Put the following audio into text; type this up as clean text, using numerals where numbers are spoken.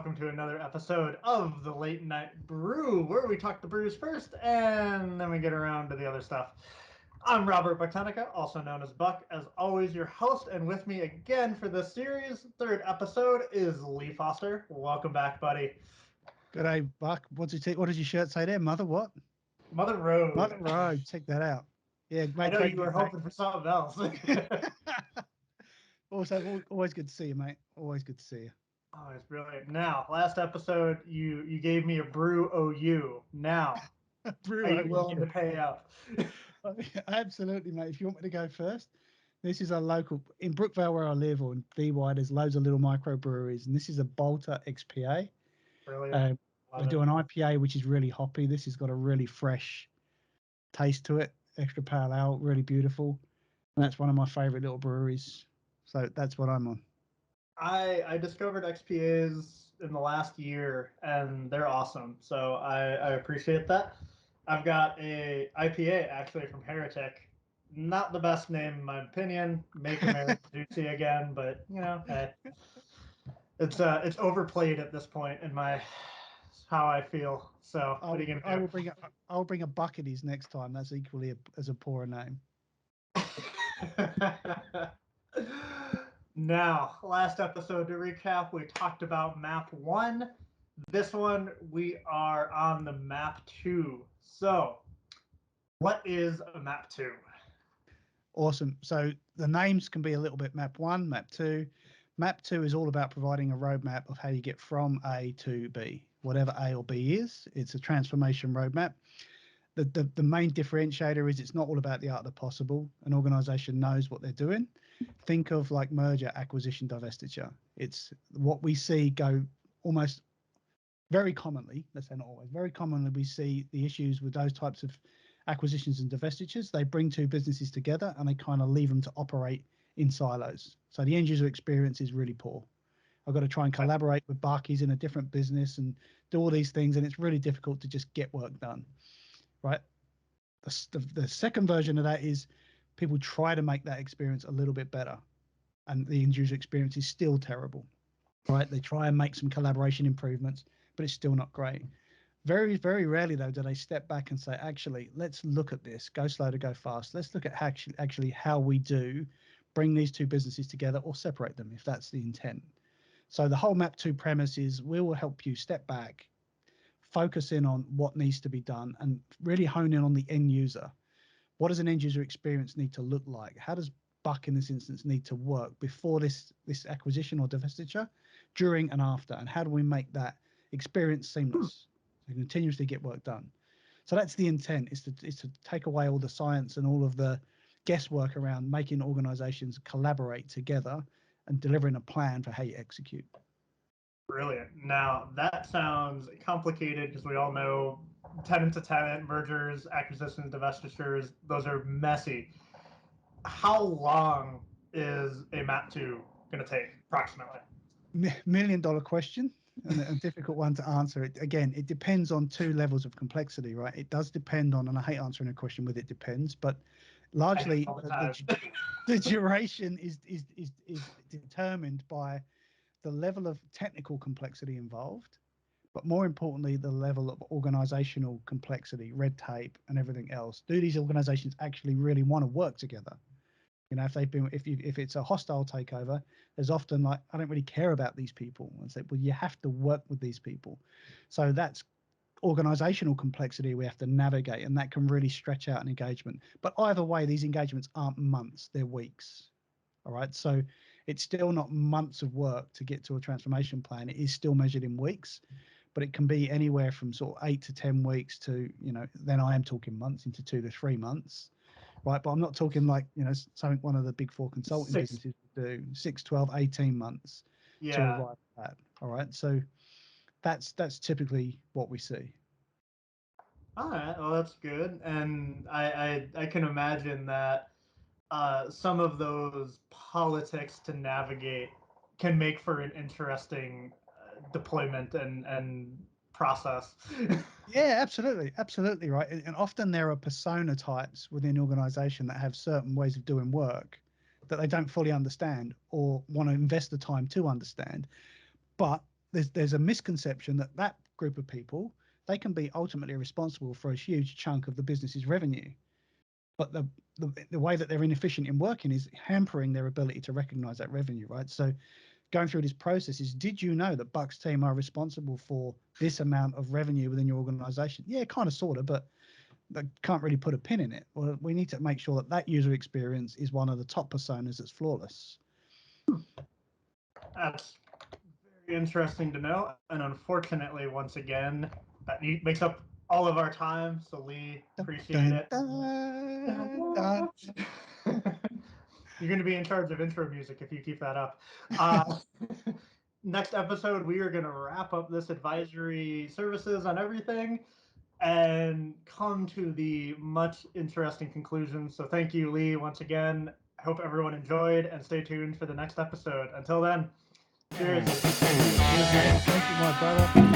welcome to another episode of the Late Night Brew, where we talk the brews first and then we get around to the other stuff. I'm Robert Bactanica, also known as Buck, as always, your host, and with me again for this series, third episode, is Lee Foster. Welcome back, buddy. Good day, Buck. What does your shirt say there? Mother what? Mother Road. Mother Road. Check that out. Yeah, I mate. know Great you to be were back. hoping for something else. Also, always good to see you, mate. Always good to see you. Oh, it's brilliant. Now, last episode, you gave me a brew OU. Now, are Brew, you willing to pay up? absolutely, mate. If you want me to go first, this is a local in Brookvale where I live, or in DY. There's loads of little microbreweries, and this is a Bolter XPA. Brilliant. They Love do it. an IPA, which is really hoppy. This has got a really fresh taste to it. Extra pale ale, really beautiful. And that's one of my favorite little breweries. So that's what I'm on. I discovered XPAs in the last year, and they're awesome. So I appreciate that. I've got a IPA actually from Heretic. Not the best name in my opinion. Make America Juicy again, but hey, it's overplayed at this point in my how I feel. So what are you I gonna will bring I'll bring a bucketies next time. That's equally as a poorer name. do? Now, last episode to recap, we talked about map one. This one, we are on the map two. So, what is a map two? Awesome. So the names can be a little bit map one, map two. Map two is all about providing a roadmap of how you get from A to B. Whatever A or B is, it's a transformation roadmap. The main differentiator is it's not all about the art of the possible. An organization knows what they're doing. Think of like merger, acquisition, divestiture. It's what we see go almost very commonly, let's say not always, very commonly we see the issues with those types of acquisitions and divestitures. They bring two businesses together and they kind of leave them to operate in silos. So the end user experience is really poor. I've got to try and collaborate with Barkeys in a different business and do all these things, and it's really difficult to just get work done, right? The second version of that is people try to make that experience a little bit better, and the end user experience is still terrible, right? They try and make some collaboration improvements, but it's still not great. Very, very rarely, though, do they step back and say, actually, let's look at this, go slow to go fast. Let's look at actually how we do bring these two businesses together or separate them if that's the intent. So the whole map two premise is we will help you step back, focus in on what needs to be done, and really hone in on the end user. What does an end user experience need to look like? How does Buck in this instance need to work before this acquisition or divestiture, during and after? And how do we make that experience seamless so continuously get work done? So that's the intent, is to take away all the science and all of the guesswork around making organizations collaborate together and delivering a plan for how you execute. Brilliant. Now, that sounds complicated because we all know tenant to tenant mergers, acquisitions, divestitures, those are messy. How long is a map two going to take approximately? Million dollar question, and a difficult one to answer. It again, it depends on two levels of complexity, right? It does depend on, and I hate answering a question with it depends, but I do largely all the time. the duration is determined by the level of technical complexity involved, but more importantly, the level of organizational complexity, red tape, and everything else. Do these organizations actually really want to work together? You know, if it's a hostile takeover, there's often like, I don't really care about these people. And say, well, you have to work with these people. So that's organizational complexity we have to navigate, and that can really stretch out an engagement. But either way, these engagements aren't months, they're weeks. All right. So it's still not months of work to get to a transformation plan. It is still measured in weeks, but it can be anywhere from sort of 8 to 10 weeks to, then I am talking months into 2 to 3 months. Right. But I'm not talking like, something one of the big four consulting Six. businesses do 6, 12, 18 months to Yeah. arrive at that. All right. So that's typically what we see. All right. Well, that's good. And I can imagine that some of those politics to navigate can make for an interesting deployment and process. Yeah, absolutely. Absolutely right. And often there are persona types within an organization that have certain ways of doing work that they don't fully understand or want to invest the time to understand. But there's a misconception that that group of people, they can be ultimately responsible for a huge chunk of the business's revenue, but the way that they're inefficient in working is hampering their ability to recognize that revenue, right? So going through this process is, did you know that Buck's team are responsible for this amount of revenue within your organization? Yeah, kind of, sort of, but they can't really put a pin in it. Well, we need to make sure that that user experience is one of the top personas that's flawless. That's very interesting to know. And unfortunately, once again, that makes up all of our time. So Lee, appreciate Dun, it. dun, dun. You're going to be in charge of intro music if you keep that up. Uh, next episode, we are going to wrap up this advisory services on everything and come to the much interesting conclusion. So thank you, Lee, once again. I hope everyone enjoyed, and stay tuned for the next episode. Until then, cheers. Thank you, my brother.